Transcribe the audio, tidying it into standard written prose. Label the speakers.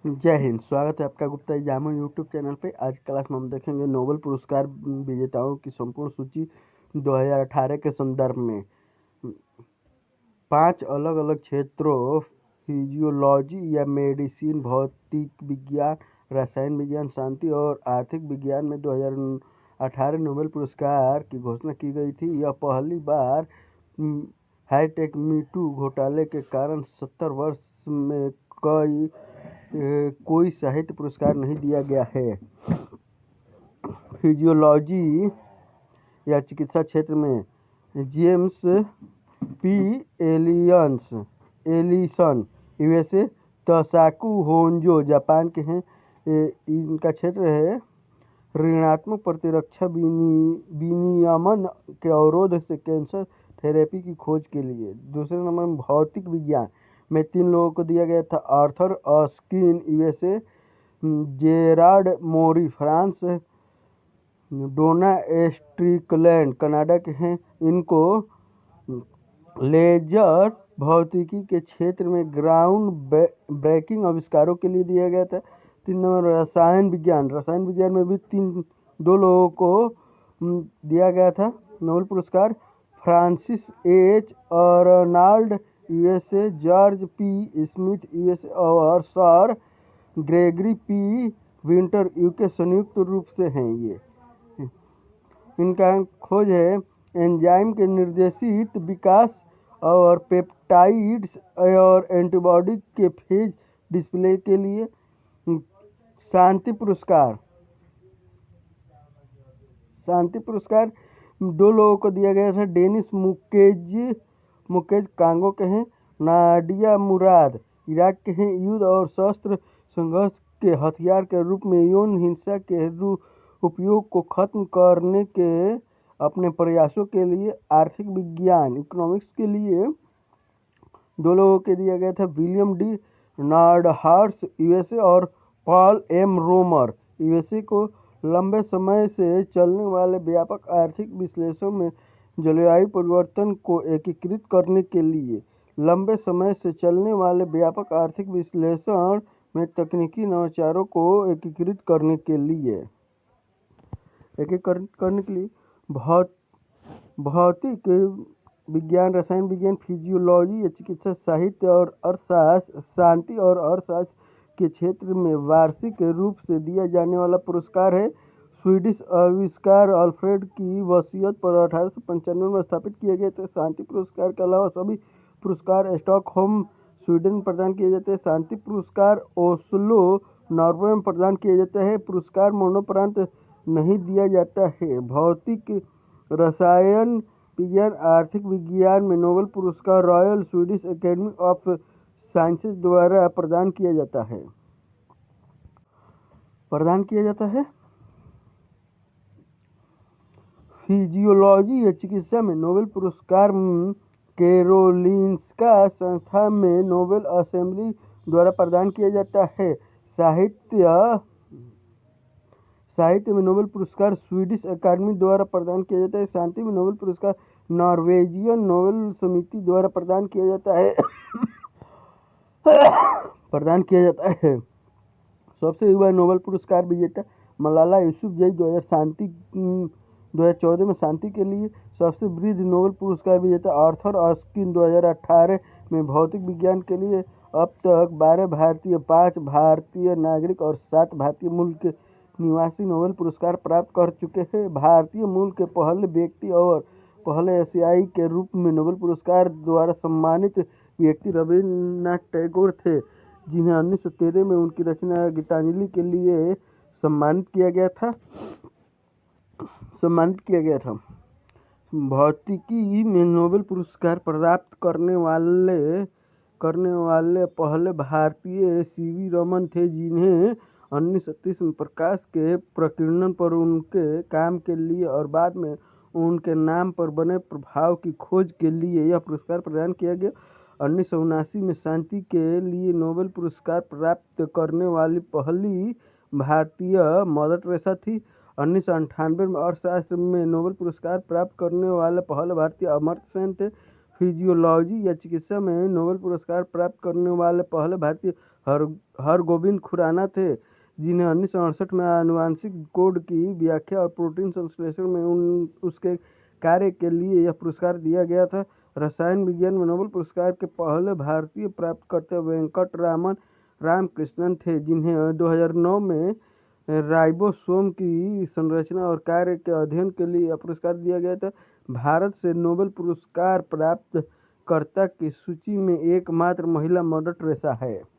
Speaker 1: जय हिंद। स्वागत है आपका गुप्ता एग्जामो यूट्यूब चैनल पे। आज क्लास में हम देखेंगे नोबेल पुरस्कार विजेताओं की संपूर्ण सूची 2018 के संदर्भ में। 5 अलग अलग क्षेत्रों फिजियोलॉजी या मेडिसिन, भौतिक विज्ञान, रसायन विज्ञान, शांति और आर्थिक विज्ञान में 2018 नोबेल पुरस्कार की घोषणा की गई थी। यह पहली बार हाईटेक मीटू घोटाले के कारण 70 वर्ष में कोई साहित्य पुरस्कार नहीं दिया गया है। फिजियोलॉजी या चिकित्सा क्षेत्र में James P Allison USA, Tasuku Honjo Japan के हैं। इनका क्षेत्र है ऋणात्मक प्रतिरक्षा विनियमन के अवरोध से कैंसर थेरेपी की खोज के लिए। दूसरे नंबर में भौतिक विज्ञान में 3 लोगों को दिया गया था। आर्थर अस्किन यूएसए, जेरार्ड मोरी फ्रांस, डोना स्ट्रिकलैंड कनाडा के हैं। इनको लेजर भौतिकी के क्षेत्र में ग्राउंड ब्रेकिंग आविष्कारों के लिए दिया गया था। 3 नंबर रसायन विज्ञान में भी 2 लोगों को दिया गया था नोबेल पुरस्कार। Frances H Arnold USA, George P Smith USA और Sir Gregory P Winter UK संयुक्त रूप से हैं। ये इनका खोज है एंजाइम के निर्देशित विकास और पेप्टाइड्स और एंटीबॉडी के फेज डिस्प्ले के लिए। शांति पुरस्कार 2 लोगों को दिया गया था। डेनिस मुकेज कांगो के हैं। नाडिया मुराद इराक के हैं। युद्ध और शस्त्र संघर्ष के हथियार के रूप में यौन हिंसा के उपयोग को खत्म करने के अपने प्रयासों के लिए आर्थिक विज्ञान इकोनॉमिक्स के लिए 2 लोगों के दिया गया था। विलियम डी नॉर्डहाउस यूएसए और पॉल एम रोमर यूएसए को लंबे समय से चलने वाले व्यापक आर्थिक विश्लेषण में जलवायु परिवर्तन को एकीकृत करने के लिए। लंबे समय से चलने वाले व्यापक आर्थिक विश्लेषण में तकनीकी नवाचारों को एकीकृत करने के लिए भौतिक विज्ञान, रसायन विज्ञान, फिजियोलॉजी या चिकित्सा, साहित्य और अर्थशास्त्र, शांति और अर्थशास्त्र के क्षेत्र में वार्षिक रूप से दिया जाने वाला पुरस्कार है। स्वीडिश आविष्कार अल्फ्रेड की वसीयत पर 1895 में स्थापित किए गए थे। शांति पुरस्कार के अलावा सभी पुरस्कार स्टॉकहोम स्वीडन में प्रदान किए जाते हैं। शांति पुरस्कार ओस्लो नॉर्वे में प्रदान किए जाते हैं। पुरस्कार मरणोपरांत नहीं दिया जाता है। भौतिक, रसायन विज्ञान, आर्थिक विज्ञान में नोबेल पुरस्कार royal Swedish academy of sciences द्वारा प्रदान किया जाता है। फिजियोलॉजी या चिकित्सा में नोबेल पुरस्कार कैरोलिंस्का संस्था में नोबेल असेंबली द्वारा प्रदान किया जाता है। साहित्य में नोबेल पुरस्कार स्वीडिश अकादमी द्वारा प्रदान किया जाता है। शांति में नोबेल पुरस्कार नॉर्वेजियन नोबेल समिति द्वारा प्रदान किया जाता है। सबसे युवा नोबेल पुरस्कार विजेता मलाला यूसुफजई 2014 में शांति के लिए। सबसे वृद्ध नोबेल पुरस्कार विजेता आर्थर अस्किन 2018 में भौतिक विज्ञान के लिए। अब तक 12 भारतीय, 5 भारतीय नागरिक और 7 भारतीय मूल के निवासी नोबेल पुरस्कार प्राप्त कर चुके हैं। भारतीय मूल के पहले व्यक्ति और पहले एशियाई के रूप में नोबेल पुरस्कार द्वारा सम्मानित व्यक्ति रविन्द्रनाथ टैगोर थे, जिन्हें 1913 में उनकी रचना गीतांजलि के लिए सम्मानित किया गया था। भौतिकी में नोबेल पुरस्कार प्राप्त करने वाले पहले भारतीय सीवी रमन थे, जिन्हें 1930 में प्रकाश के प्रकीर्णन पर उनके काम के लिए और बाद में उनके नाम पर बने प्रभाव की खोज के लिए यह पुरस्कार प्रदान किया गया। 1979 में शांति के लिए नोबेल पुरस्कार प्राप्त करने वाली पहली भारतीय मदर टेरेसा थी। 1998 में अर्थशास्त्र में नोबेल पुरस्कार प्राप्त करने वाले पहले भारतीय अमर्त्य सेन थे। फिजियोलॉजी या चिकित्सा में नोबेल पुरस्कार प्राप्त करने वाले पहले भारतीय हरगोविंद खुराना थे, जिन्हें 1968 में आनुवंशिक कोड की व्याख्या और प्रोटीन संश्लेषण में उसके कार्य के लिए यह पुरस्कार दिया गया था। रसायन विज्ञान में नोबेल पुरस्कार के पहले भारतीय प्राप्तकर्ता वेंकटरामन रामकृष्णन थे, जिन्हें 2009 में राइबोसोम की संरचना और कार्य के अध्ययन के लिए यह पुरस्कार दिया गया था। भारत से नोबेल पुरस्कार प्राप्तकर्ता की सूची में एकमात्र महिला मदर टेरेसा है।